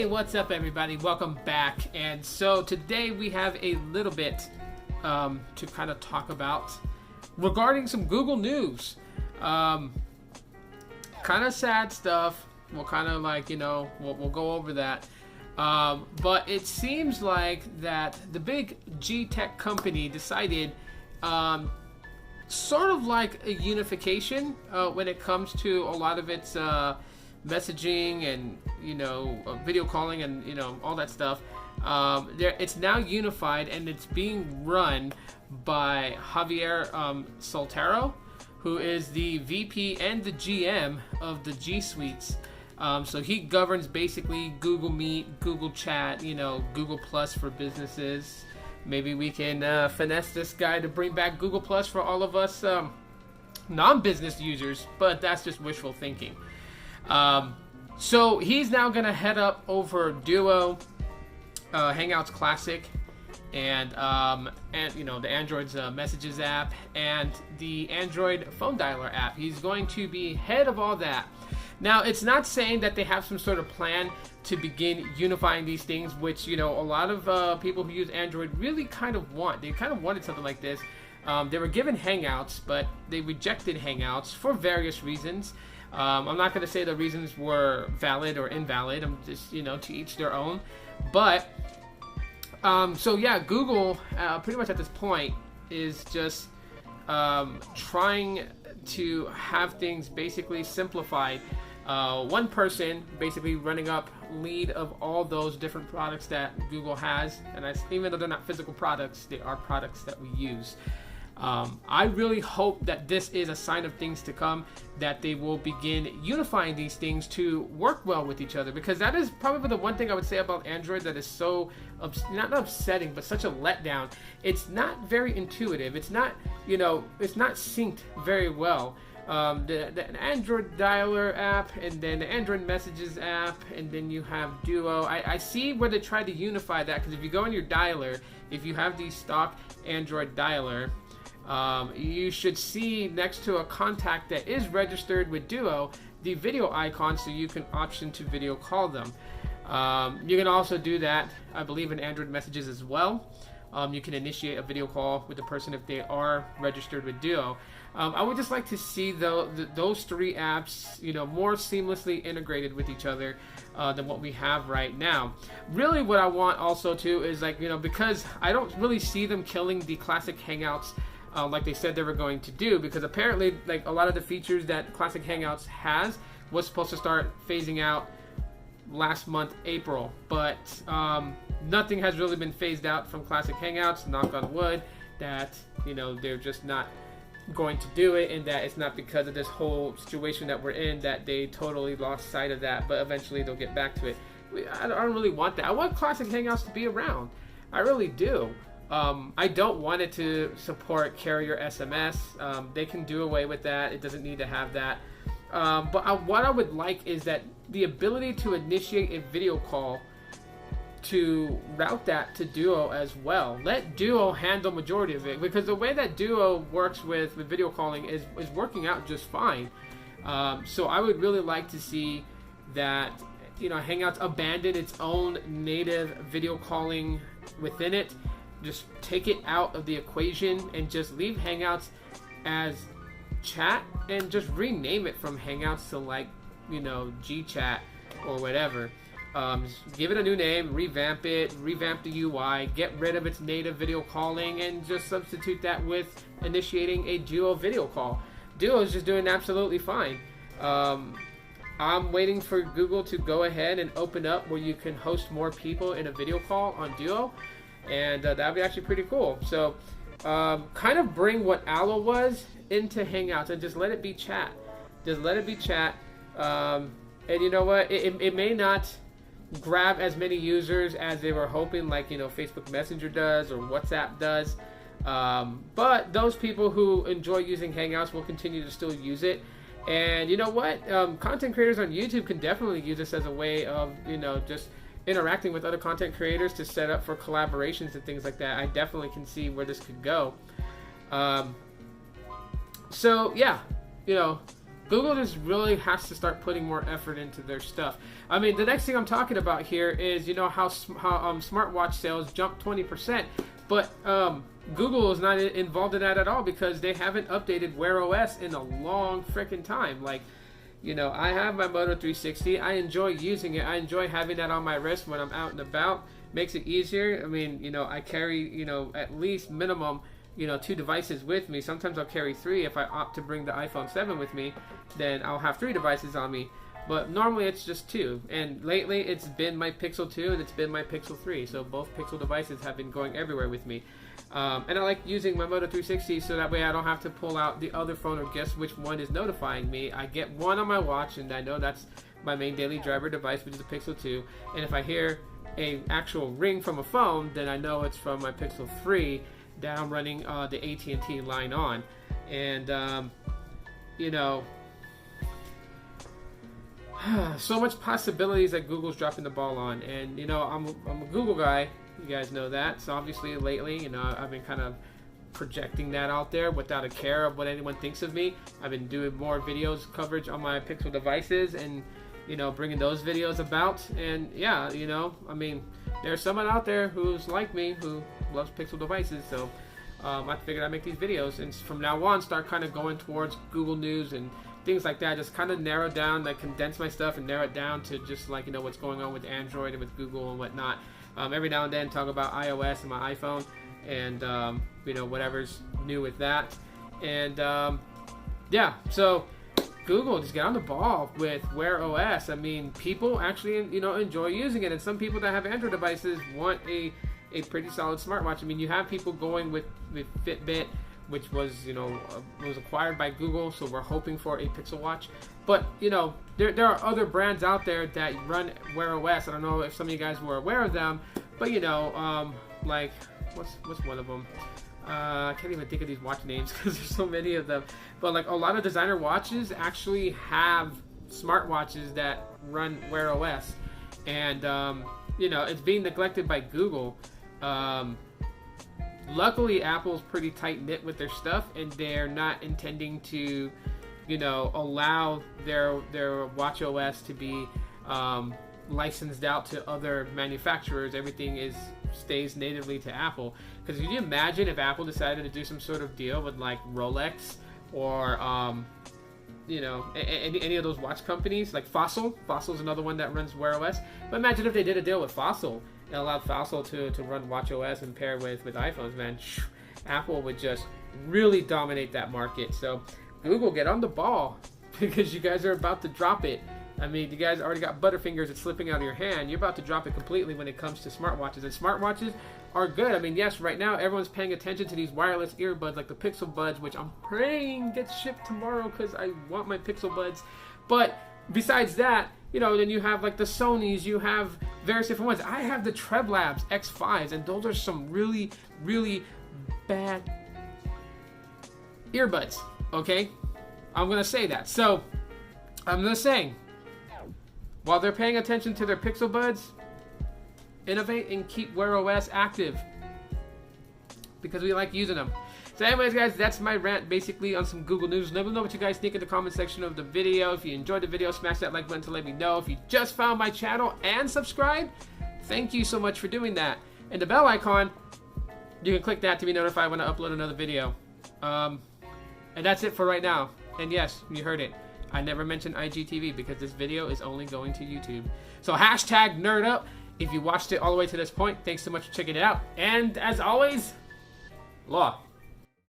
What's up, everybody? Welcome back. And so today we have a little bit to kind of talk about regarding some Google news. Kind of sad stuff. We'll kind of we'll go over that. But it seems like that the big G-Tech company decided sort of like a unification when it comes to a lot of its messaging and video calling and all that stuff. It's now unified and it's being run by Javier Soltero, who is the VP and the GM of the G Suites. So he governs basically Google Meet, Google Chat, Google Plus for businesses. Maybe we can finesse this guy to bring back Google Plus for all of us non-business users, but that's just wishful thinking. So he's now going to head up over Duo, Hangouts Classic, and the Android's Messages app and the Android phone dialer app. He's going to be head of all that. Now, it's not saying that they have some sort of plan to begin unifying these things, which a lot of people who use Android really kind of want. They kind of wanted something like this. They were given Hangouts, but they rejected Hangouts for various reasons. I'm not going to say the reasons were valid or invalid. I'm just, to each their own. But, Google, pretty much at this point, is just trying to have things basically simplified. One person basically running up lead of all those different products that Google has. And even though they're not physical products, they are products that we use. I really hope that this is a sign of things to come, that they will begin unifying these things to work well with each other, because that is probably the one thing I would say about Android that is so not upsetting, but such a letdown. It's not very intuitive. It's not it's not synced very well. The Android dialer app, and then the Android Messages app, and then you have Duo. I see where they tried to unify that, because if you go in your dialer, if you have the stock Android dialer, you should see next to a contact that is registered with Duo the video icon, so you can option to video call them. You can also do that, I believe, in Android Messages as well. You can initiate a video call with the person if they are registered with Duo. I would just like to see those three apps, more seamlessly integrated with each other than what we have right now. Really, what I want also too is because I don't really see them killing the classic Hangouts like they said they were going to do, because apparently a lot of the features that classic Hangouts has was supposed to start phasing out last month, April, but nothing has really been phased out from classic Hangouts. Knock on wood that they're just not going to do it, and that it's not because of this whole situation that we're in that they totally lost sight of that, but eventually they'll get back to it. I don't really want that. I want classic Hangouts to be around. I really do. I don't want it to support carrier SMS. They can do away with that. It doesn't need to have that. But what I would like is that the ability to initiate a video call, to route that to Duo as well. Let Duo handle majority of it, because the way that Duo works with video calling is working out just fine. So I would really like to see that Hangouts abandon its own native video calling within it. Just take it out of the equation and just leave Hangouts as chat, and just rename it from Hangouts to G-Chat or whatever. Just give it a new name, revamp the UI, get rid of its native video calling, and just substitute that with initiating a Duo video call. Duo is just doing absolutely fine. I'm waiting for Google to go ahead and open up where you can host more people in a video call on Duo, and that'd be actually pretty cool. So kind of bring what Allo was into Hangouts and just let it be chat. Just let it be chat. And you know what? It may not grab as many users as they were hoping, like Facebook Messenger does or WhatsApp does. But those people who enjoy using Hangouts will continue to still use it. And you know what? Content creators on YouTube can definitely use this as a way of just interacting with other content creators to set up for collaborations and things like that. I definitely can see where this could go. So yeah, Google just really has to start putting more effort into their stuff. I mean, the next thing I'm talking about here is, you know, how smartwatch sales jumped 20%, but Google is not involved in that at all because they haven't updated Wear OS in a long freaking time. Like, you know, I have my Moto 360. I enjoy using it. I enjoy having that on my wrist when I'm out and about. Makes it easier. I mean, you know, I carry, you know, at least minimum, you know, 2 devices with me. Sometimes I'll carry 3. If I opt to bring the iPhone 7 with me, then I'll have 3 devices on me. But normally it's just 2. And lately it's been my Pixel 2 and it's been my Pixel 3. So both Pixel devices have been going everywhere with me. And I like using my Moto 360 so that way I don't have to pull out the other phone or guess which one is notifying me. I get one on my watch and I know that's my main daily driver device, which is the Pixel 2. And if I hear a actual ring from a phone, then I know it's from my Pixel 3 that I'm running the AT&T line on. And you know, so much possibilities that Google's dropping the ball on. And you know, I'm a Google guy, you guys know that. So obviously lately, you know, I've been kind of projecting that out there without a care of what anyone thinks of me. I've been doing more videos coverage on my Pixel devices and, you know, bringing those videos about. And yeah, you know, I mean, there's someone out there who's like me who loves Pixel devices, so I figured I'd make these videos and from now on start kind of going towards Google News and things like that. Just kind of narrow down, like condense my stuff and narrow it down to just like, you know, what's going on with Android and with Google and whatnot. Every now and then talk about iOS and my iPhone and you know, whatever's new with that. And yeah, so Google, just get on the ball with Wear OS. I mean, people actually, you know, enjoy using it, and some people that have Android devices want a pretty solid smartwatch. I mean, you have people going with Fitbit, which was, you know, was acquired by Google, so we're hoping for a Pixel Watch. But, you know, there are other brands out there that run Wear OS. I don't know if some of you guys were aware of them, but, you know, like, what's one of them? I can't even think of these watch names because there's so many of them. But like a lot of designer watches actually have smartwatches that run Wear OS, and you know, it's being neglected by Google. Luckily, Apple's pretty tight knit with their stuff, and they're not intending to, you know, allow their watch OS to be licensed out to other manufacturers. Everything stays natively to Apple. Because can you imagine if Apple decided to do some sort of deal with like Rolex or you know, any of those watch companies, like Fossil. Fossil's another one that runs Wear OS. But imagine if they did a deal with Fossil and allowed Fossil to run watch OS and pair with iPhones, man. Apple would just really dominate that market. So Google, get on the ball because you guys are about to drop it. I mean, you guys already got Butterfingers. It's slipping out of your hand. You're about to drop it completely when it comes to smartwatches. And smartwatches are good. I mean, yes, right now everyone's paying attention to these wireless earbuds like the Pixel Buds, which I'm praying gets shipped tomorrow because I want my Pixel Buds. But besides that, you know, then you have like the Sonys. You have various different ones. I have the Treblabs X5s, and those are some really, really bad earbuds. Okay? I'm going to say that. So, I'm just saying, while they're paying attention to their Pixel Buds, innovate and keep Wear OS active because we like using them. So anyways, guys, that's my rant basically on some Google News. Let me know what you guys think in the comment section of the video. If you enjoyed the video, smash that like button to let me know. If you just found my channel and subscribed, thank you so much for doing that. And the bell icon, you can click that to be notified when I upload another video. And that's it for right now. And yes, you heard it. I never mentioned IGTV because this video is only going to YouTube. So hashtag nerd up. If you watched it all the way to this point, thanks so much for checking it out. And as always, law.